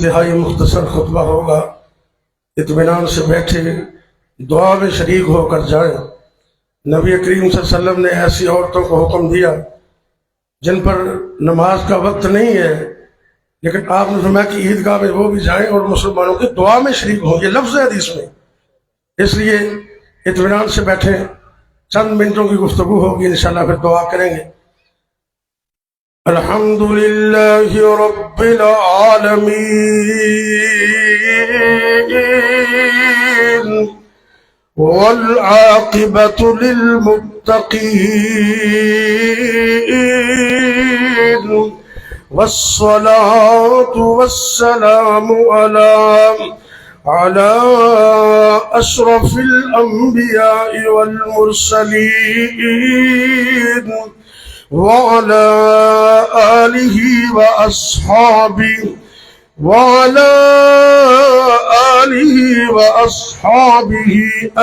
انتہائی مختصر خطبہ ہوگا، اطمینان سے بیٹھے دعا میں شریک ہو کر جائیں۔ نبی کریم صلی اللہ علیہ وسلم نے ایسی عورتوں کو حکم دیا جن پر نماز کا وقت نہیں ہے، لیکن آپ نے فرمایا کہ عیدگاہ میں وہ بھی جائیں اور مسلمانوں کی دعا میں شریک ہوں۔ یہ لفظ ہے حدیث میں، اس لیے اطمینان سے بیٹھیں، چند منٹوں کی گفتگو ہوگی، انشاءاللہ پھر دعا کریں گے۔ الحمد للہ رب العالمین والعاقبۃ للمتقین والصلاة والسلام على أشرف الأنبياء والمرسلين وعلى آله وأصحابه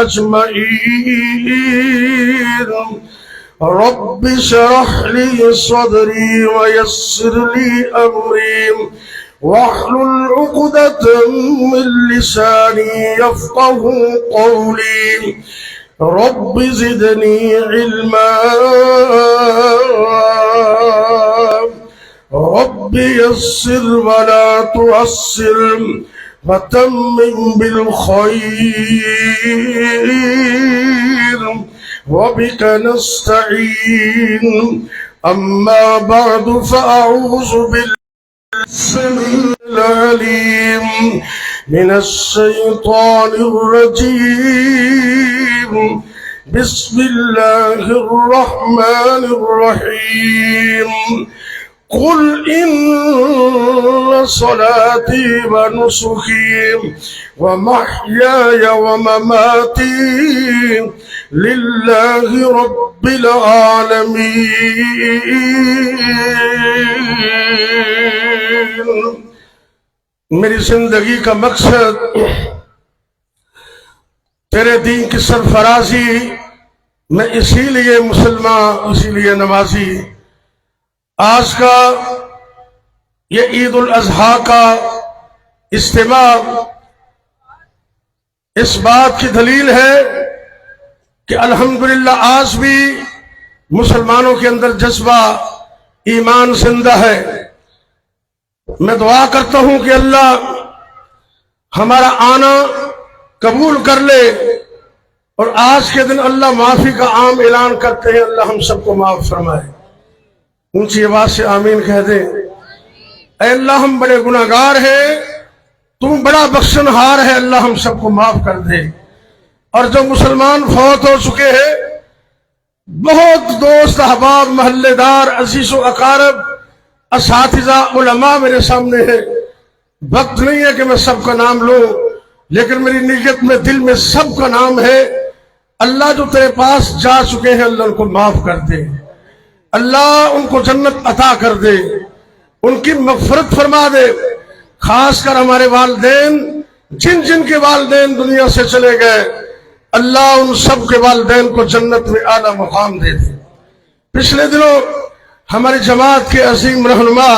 أجمعين۔ رب اشرح لي صدري ويسر لي أمري واحلل عقدة من لساني يفقه قولي۔ رب زدني علما، رب يسر ولا تعسر وتمم بالخير وبك نستعين۔ أما بعد فأعوذ بالسميع العليم من الشيطان الرجيم، بسم الله الرحمن الرحيم۔ قل إن صلاتي ونسكي ومحياي ومماتي لله رب العالمين۔ میری زندگی کا مقصد تیرے دین کی سرفرازی، میں اسی لیے مسلمان، اسی لیے نمازی۔ آج کا یہ عید الاضحیٰ کا اجتماع اس بات کی دلیل ہے کہ الحمدللہ آج بھی مسلمانوں کے اندر جذبہ ایمان زندہ ہے۔ میں دعا کرتا ہوں کہ اللہ ہمارا آنا قبول کر لے، اور آج کے دن اللہ معافی کا عام اعلان کرتے ہیں، اللہ ہم سب کو معاف فرمائے۔ اونچی آواز سے آمین کہہ دیں۔ اے اللہ ہم بڑے گناہگار ہیں، تم بڑا بخشنہار ہے، اللہ ہم سب کو معاف کر دے۔ اور جو مسلمان فوت ہو چکے ہیں، بہت دوست احباب محلے دار عزیز و اقارب اساتذہ علماء میرے سامنے ہے، وقت نہیں ہے کہ میں سب کا نام لوں، لیکن میری نیت میں دل میں سب کا نام ہے۔ اللہ جو تیرے پاس جا چکے ہیں، اللہ ان کو معاف کر دے، اللہ ان کو جنت عطا کر دے، ان کی مغفرت فرما دے۔ خاص کر ہمارے والدین، جن کے والدین دنیا سے چلے گئے، اللہ ان سب کے والدین کو جنت میں اعلیٰ مقام دے دے۔ پچھلے دنوں ہماری جماعت کے عظیم رہنما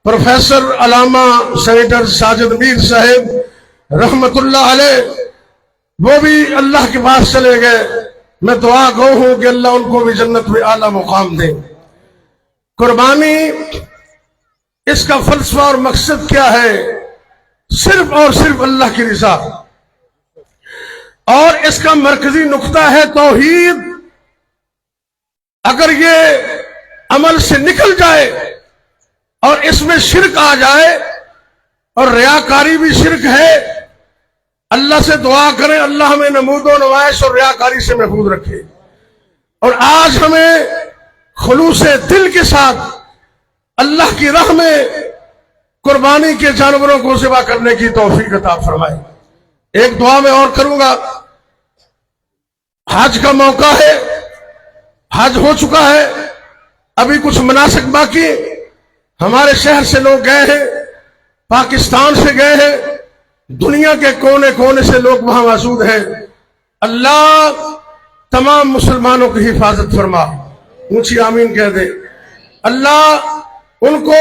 پروفیسر علامہ سینیٹر ساجد میر صاحب رحمت اللہ علیہ، وہ بھی اللہ کے پاس چلے گئے۔ میں دعا گو ہوں کہ اللہ ان کو بھی جنت میں اعلیٰ مقام دے۔ قربانی، اس کا فلسفہ اور مقصد کیا ہے؟ صرف اور صرف اللہ کی رضا، اور اس کا مرکزی نقطہ ہے توحید۔ اگر یہ عمل سے نکل جائے اور اس میں شرک آ جائے، اور ریاکاری بھی شرک ہے، اللہ سے دعا کریں اللہ ہمیں نمود و نمائش اور ریاکاری سے محفوظ رکھے، اور آج ہمیں خلوص دل کے ساتھ اللہ کی راہ میں قربانی کے جانوروں کو ذبح کرنے کی توفیق عطا فرمائے۔ ایک دعا میں اور کروں گا، حج کا موقع ہے، حج ہو چکا ہے، ابھی کچھ مناسک باقی۔ ہمارے شہر سے لوگ گئے ہیں، پاکستان سے گئے ہیں، دنیا کے کونے کونے سے لوگ وہاں موجود ہیں۔ اللہ تمام مسلمانوں کی حفاظت فرما، اونچی آمین کہہ دے۔ اللہ ان کو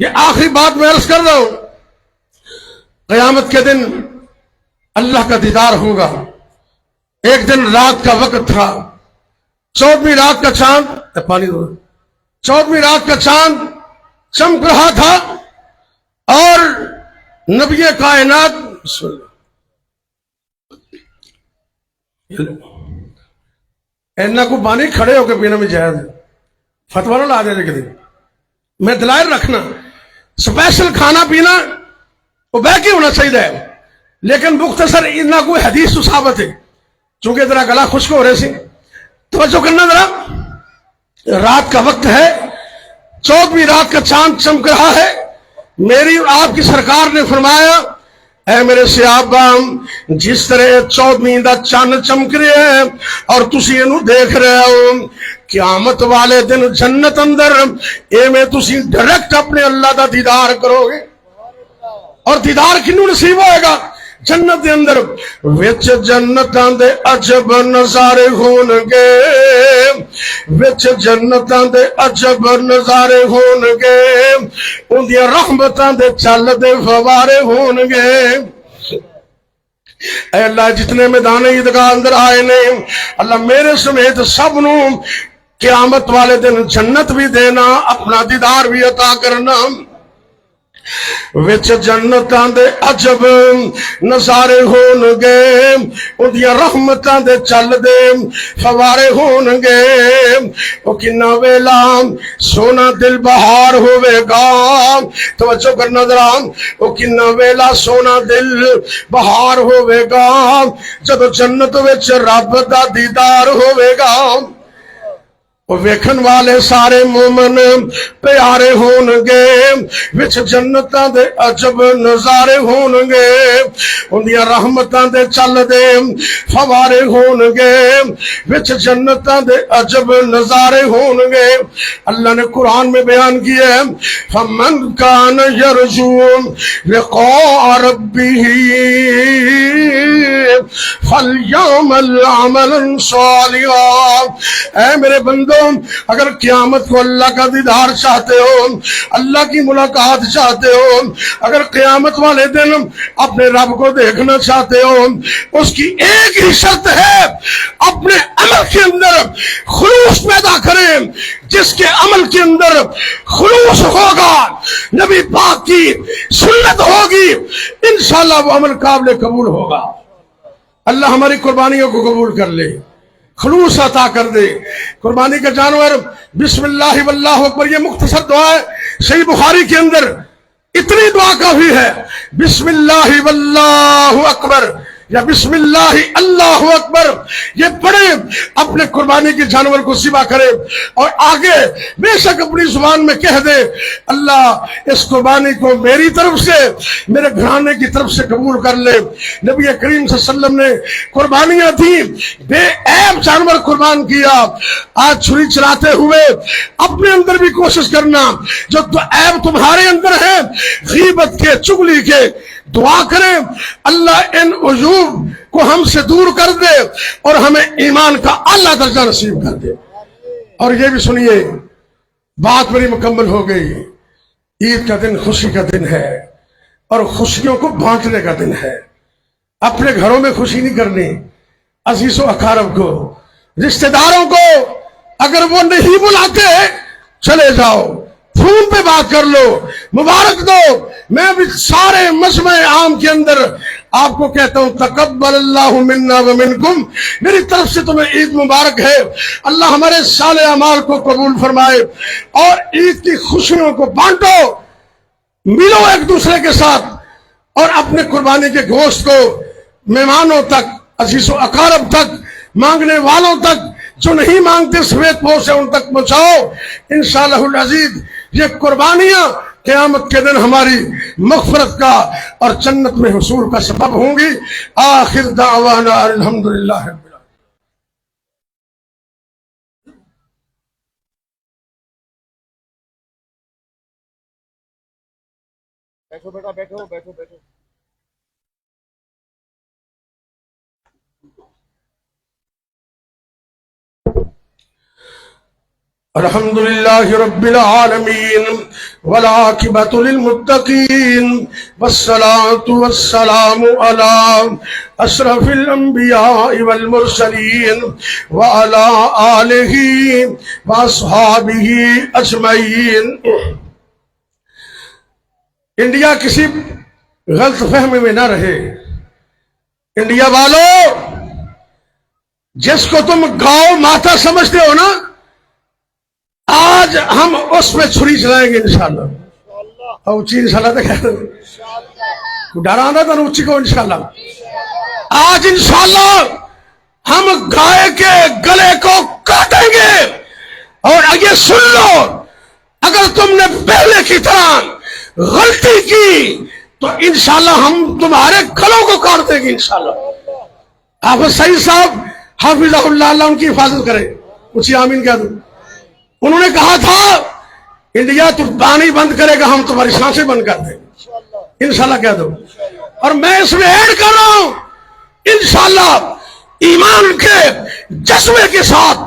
یہ آخری بات میں عرض کر رہا ہوں، قیامت کے دن اللہ کا دیدار ہوگا۔ ایک دن رات کا وقت تھا، 14ویں رات کا چاند، پانی دو، 14ویں رات کا چاند چمک رہا تھا اور نبی کائنات اینا کو پانی کھڑے ہو کے پینا میں جائز ہے، فتوا نہ لا دے دے میں دلائل رکھنا، سپیشل کھانا پینا وہ بہ کے ہونا چاہیے، لیکن مختصر اتنا کوئی حدیث تو ثابت ہے، چونکہ ذرا گلا خشک ہو رہے سی توجہ کرنا ذرا، رات کا وقت ہے، 14ویں رات کا چاند چمک رہا ہے، میری اور آپ کی سرکار نے فرمایا اے میرے صحابہ جس طرح 14ویں دا چاند چمک رہے ہیں اور تسی اینو دیکھ رہے ہو، قیامت والے دن جنت اندر اے میں تسی ڈائریکٹ اپنے اللہ دا دیدار کرو گے، اور دیدار کنوں نصیب ہوئے گا؟ جنت دے اندر وچ جنتاں دے عجب نظارے ہون گے، وچ جنتاں دے عجب نظارے ہون گے، ان دی رحمتاں دے چل دے فوارے ہون گے۔ اے اللہ جتنے میدان عیدگاہ اندر آئے نے اللہ میرے سمیت سب نو قیامت والے دن جنت بھی دینا، اپنا دیدار بھی عطا کرنا۔ وچ جنتاں دے عجب نظارے ہون گے، ان دیا رحمتاں دے چل دے فوارے ہون گے، او کنا ویلا سونا دل بہار ہوئے گا، توجہ کرنا ذرا، او کنا ویلا سونا دل بہار ہوئے گا جب جنت وچ رب دا دیدار ہوئے گا۔ ویکھن والے سارے مومن پیارے ہون گے، وچ جنتاں دے عجب نظارے ہون گے، اندیاں رحمتاں دے چل دے فوارے ہون گے، وچ جنتاں دے عجب نظارے ہون گے۔ اللہ نے قرآن میں بیان کیا ہے فمن کان یرجو لقاء ربہ فلیعمل عملا صالحا۔ اے میرے بندو اگر قیامت کو اللہ کا دیدار چاہتے ہو، اللہ کی ملاقات چاہتے ہو، اگر قیامت والے دن اپنے رب کو دیکھنا چاہتے ہو، اس کی ایک ہی شرط ہے اپنے عمل کے اندر خلوص پیدا کریں۔ جس کے عمل کے اندر خلوص ہوگا، نبی پاک کی سنت ہوگی، انشاءاللہ وہ عمل قابل قبول ہوگا۔ اللہ ہماری قربانیوں کو قبول کر لے، خلوص عطا کر دے۔ قربانی کا جانور بسم اللہ واللہ اکبر، یہ مختصر دعا ہے، صحیح بخاری کے اندر اتنی دعا کافی ہے، بسم اللہ واللہ اکبر یا بسم اللہ اللہ اکبر، یہ پڑھے اپنے قربانی کے جانور کو ذبح کرے اور آگے بے شک اپنی زبان میں کہہ دے اللہ اس قربانی کو میری طرف سے میرے گھرانے کی طرف سے قبول کر لے۔ نبی کریم صلی اللہ علیہ وسلم نے قربانیاں تھیں، بے عیب جانور قربان کیا۔ آج چھری چلاتے ہوئے اپنے اندر بھی کوشش کرنا، جو عیب تمہارے اندر ہے غیبت کے چغلی کے، دعا کریں اللہ ان عیوب کو ہم سے دور کر دے اور ہمیں ایمان کا اعلیٰ درجہ نصیب کر دے۔ اور یہ بھی سنیے، بات میری مکمل ہو گئی، عید کا دن خوشی کا دن ہے اور خوشیوں کو بانٹنے کا دن ہے۔ اپنے گھروں میں خوشی نہیں کرنی، عزیز و اقارب کو، رشتہ داروں کو اگر وہ نہیں بلاتے چلے جاؤ، فون پہ بات کر لو، مبارک دو۔ میں بھی سارے مجمع عام کے اندر آپ کو کہتا ہوں تقبل اللہ منا ومنکم، میری طرف سے تمہیں عید مبارک ہے، اللہ ہمارے صالح اعمال کو قبول فرمائے، اور عید کی خوشیوں کو بانٹو، ملو ایک دوسرے کے ساتھ، اور اپنے قربانی کے گوشت کو مہمانوں تک، عزیز و اقارب تک، مانگنے والوں تک، جو نہیں مانگتے سفید پوش ہے ان تک پہنچاؤ۔ انشاءاللہ العزیز یہ قربانیاں قیامت کے دن ہماری مغفرت کا اور جنت میں حصول کا سبب ہوں گی۔ آخر دعوانا الحمدللہ رب العالمین۔ بیٹھو بیٹا، بیٹھو بیٹھو بیٹھو۔ الحمد لله رب العالمين والعاقبة للمتقين والصلاة والسلام على أشرف الأنبياء والمرسلين وعلى آله وأصحابه أجمعين. انڈیا کسی غلط فہمی میں نہ رہے. انڈیا والو، جس کو تم گاؤں ماتا سمجھتے ہو نا، آج ہم اس میں چھری چلائیں گے انشاءاللہ. اونچی انشاءاللہ تو کہہ رہے ڈرانا تھا اونچی کو انشاءاللہ. آج انشاءاللہ ہم گائے کے گلے کو کاٹیں گے. اور یہ سن لو، اگر تم نے پہلے کی طرح غلطی کی تو انشاءاللہ ہم تمہارے گلوں کو کاٹ دیں گے انشاءاللہ. حافظ سعید صاحب حافظہ اللہ ان کی حفاظت کرے. اونچی آمین کہہ دو. انہوں نے کہا تھا انڈیا تو پانی بند کرے گا، ہم تمہاری سانسیں بند کر دیں گے انشاءاللہ کہہ دو. اور میں اس میں ایڈ کر رہا ہوں انشاءاللہ ایمان کے جذبے کے ساتھ،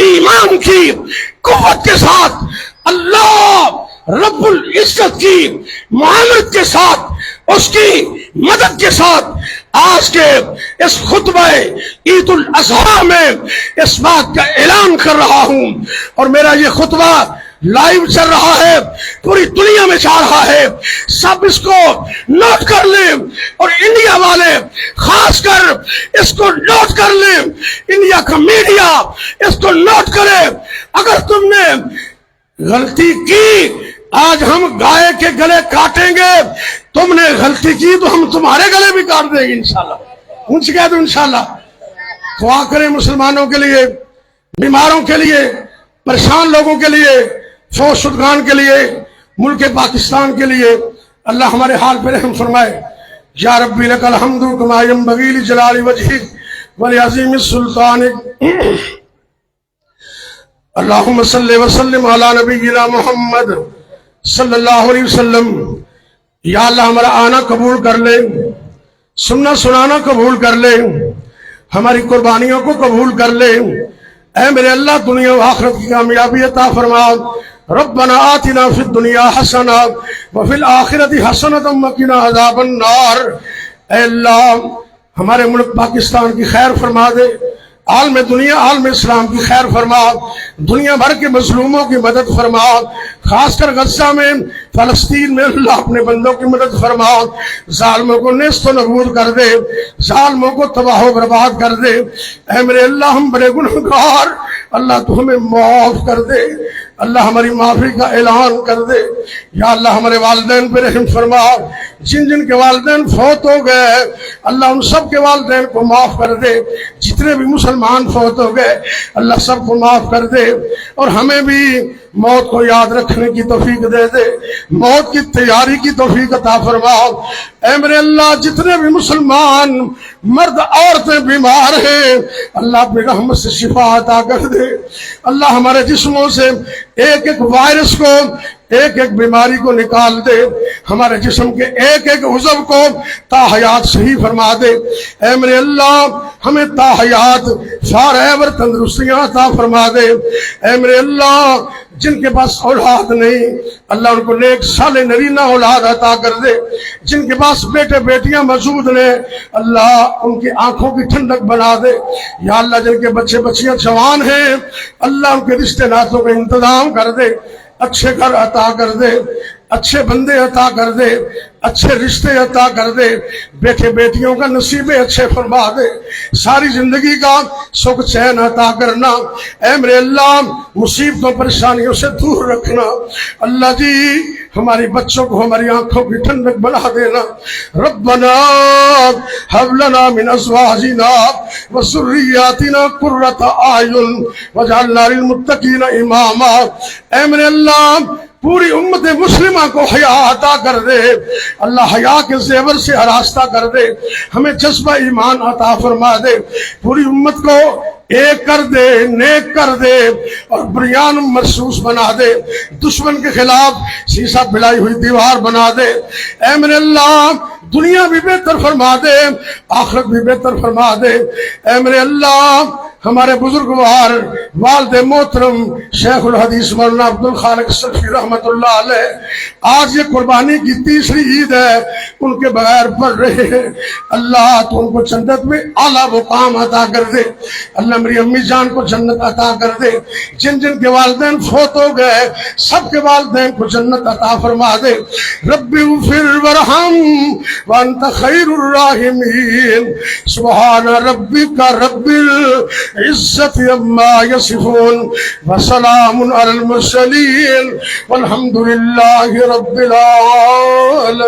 ایمان کی قوت کے ساتھ، اللہ رب العزت کی معاملت کے ساتھ، اس کی مدد کے ساتھ آج کے اس خطبہ عید الاضحیٰ میں اس بات کا اعلان کر رہا ہوں. اور میرا یہ خطبہ لائیو چل رہا ہے، پوری دنیا میں جا رہا ہے. سب اس کو نوٹ کر لیں، اور انڈیا والے خاص کر اس کو نوٹ کر لیں. انڈیا کا میڈیا اس کو نوٹ کرے. اگر تم نے غلطی کی، آج ہم گائے کے گلے کاٹیں گے. تم نے غلطی کی تو ہم تمہارے گلے بھی کاٹ دیں گے انشاءاللہ. اونچ کہہ دو انشاءاللہ. دعا کریں مسلمانوں کے لیے، بیماروں کے لیے، پریشان لوگوں کے لیے، فوت شدگان کے لیے، ملک پاکستان کے لیے. اللہ ہمارے حال پہ رحم فرمائے. یا ربی لک الحمد کما ینبغی لجلال وجہک ولعظیم سلطانک. اللہم صلی وسلم علی نبینا محمد صلی اللہ علیہ وسلم. یا اللہ ہمارا آنا قبول کر لے، سننا سنانا قبول کر لے، ہماری قربانیوں کو قبول کر لے. اے میرے اللہ دنیا و آخرت کی کامیابی عطا فرما. ربنا آتنا فی الدنیا حسنہ وفی الآخرت حسنۃ وقنا عذاب النار. اے اللہ ہمارے ملک پاکستان کی خیر فرما دے، عالم دنیا عالم اسلام کی خیر فرما، دنیا بھر کے مظلوموں کی مدد فرما، خاص کر غزہ میں، فلسطین میں اللہ اپنے بندوں کی مدد فرما. ظالموں کو نیست و نابود کر دے، ظالموں کو تباہ و برباد کر دے. اے میرے اللہ ہم بڑے گنہگار، اللہ تو ہمیں معاف کر دے. اللہ ہماری معافی کا اعلان کر دے. یا اللہ ہمارے والدین پہ رحم فرما. جن جن کے والدین فوت ہو گئے اللہ ان سب کے والدین کو معاف کر دے. جتنے بھی مسلمان فوت ہو گئے اللہ سب کو معاف کر دے. اور ہمیں بھی موت کو یاد رکھنے کی توفیق دے دے، موت کی تیاری کی توفیق عطا فرما. اے میرے اللہ جتنے بھی مسلمان مرد عورتیں بیمار ہیں اللہ اپنی رحمت سے شفا عطا کر دے. اللہ ہمارے جسموں سے ایک ایک وائرس کو، ایک ایک بیماری کو نکال دے. ہمارے جسم کے ایک ایک عضو کو تا حیات صحیح فرما دے. اے میرے اللہ ہمیں تا حیات فارغ تندرستیاں عطا فرما دے. اے میرے اللہ جن کے پاس اولاد نہیں اللہ ان کو نیک صالح نرینہ اولاد عطا کر دے. جن کے پاس بیٹے بیٹیاں موجود نے اللہ ان کی آنکھوں کی ٹھنڈک بنا دے. یا اللہ جن کے بچے بچیاں جوان ہیں اللہ ان کے رشتے ناتوں کا انتظام کر دے. اچھے گھر عطا کر دے، اچھے بندے عطا کر دے، اچھے رشتے عطا کر دے. بیٹے بیٹیوں کا نصیب اچھے فرما دے. ساری زندگی کا سکھ چین عطا کرنا. اے میرے اللہ مصیبتوں پریشانیوں سے دور رکھنا. اللہ جی ہماری بچوں کو ہماری آنکھوں کی ٹھنڈک بنا دینا. ربنا هب لنا من ازواجنا وذرياتنا قرة اعين واجعلنا للمتقين اماما. اے میرے اللہ پوری امت مسلمہ کو حیا عطا کر دے. اللہ حیا کے زیور سے آراستہ کر دے. ہمیں جذبہ ایمان عطا فرما دے. پوری امت کو ایک کر دے، نیک کر دے اور بریان مرصوص بنا دے. دشمن کے خلاف سیسا بلائی ہوئی دیوار بنا دے. اے میرے اللہ دنیا بھی بہتر فرما دے، آخرت بھی بہتر فرما دے. اے میرے اللہ ہمارے بزرگوار والد محترم شیخ الحدیث مولانا عبدل خالق سلفی رحمت اللہ علیہ آج یہ قربانی کی تیسری عید ہے، ان کے بغیر پڑھ رہے ہیں۔ اللہ تو ان کو جنت میں اعلیٰ مقام عطا کر دے، اللہ میری امی جان کو جنت عطا کر دے، جن جن کے والدین فوت ہو گئے سب کے والدین کو جنت عطا فرما دے۔ رب اغفر ورحم وانت خیر الراحمین، سبحان ربک رب العزت عما یصفون وسلام علی المرسلین والحمد للہ رب العالمین۔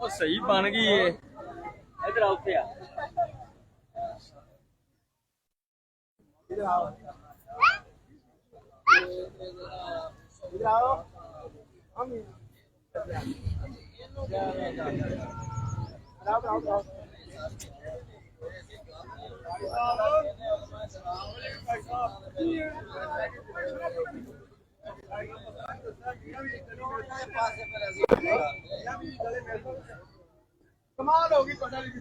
ਉਹ ਸਹੀ ਬਣ ਗਈ ਏ ਇਧਰ ਆ ਉੱਥੇ ਆ کمال ہوگی پتہ نہیں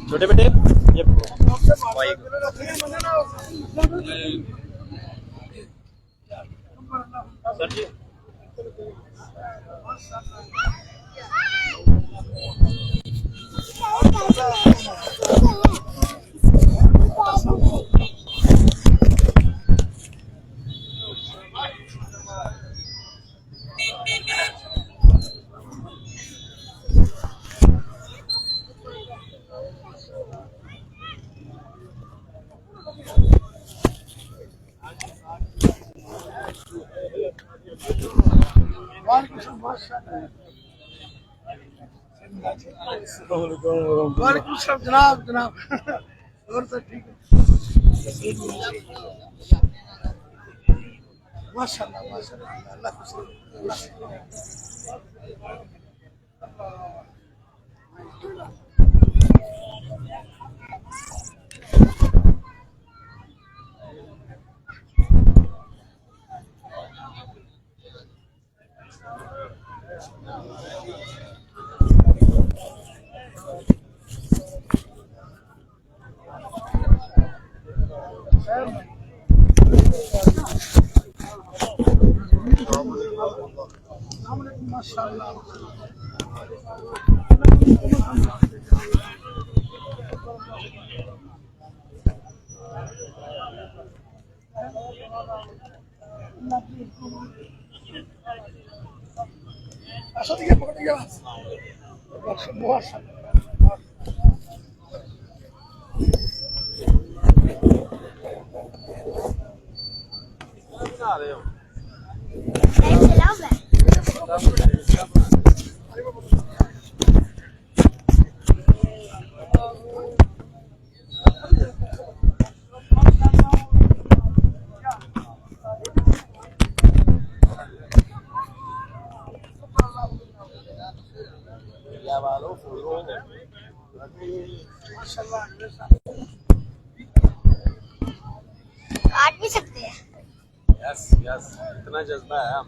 چھوٹے بیٹے یہ سر جی وعلیکم السلام جناب جناب اور تو ٹھیک ہے ماشاء اللہ ماشاء اللہ اللہ خوش ماشاء اللہ یس یس اتنا جذبہ ہے ہم